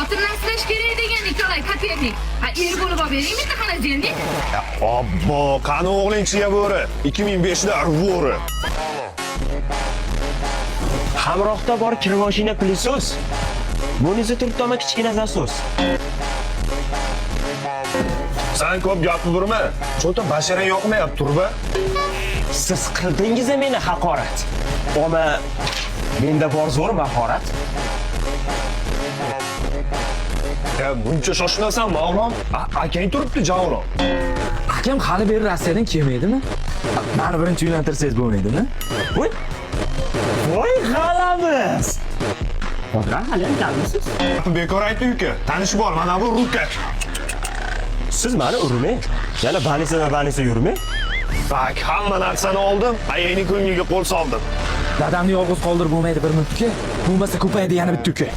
xotinlaslash kerak degan Nikolay Kopernik. Ha, er bo'lib olib beraymi imtihon ajending? Obbo, qani o'g'lingchiga bo'ri. 2005da bo'ri. Hamrohda bor kirmoshina plyusos. Bunisi turtoma kichkina zasos. Sen ko'p gapni burma. Cho'ta bashara yoqmayapti turba. Siz qildingiz meni haqorat. Ammo menda bor zo'r mahorat. Ya buncha shoshmasanmi o'g'lim? Akang turibdi javron. Akam hali beri Rossiyadan kelmaydimi? Meni birinchi uylantirsangiz bo'lmaydimi? Voy! Voy xalamiz. Qodra hali kelmisiz? Bekor aytdi uka. Tanishib ol, mana bu rukat. Siz meni urmang. Yana banisa yurmang. Bak, hamma narsani oldim, ayangning ko'ngliga qo'l soldim. Dadamni yolg'iz qoldirib bo'lmaydi bir minutga. Bo'lmasa ko'paydi yana bitta uka.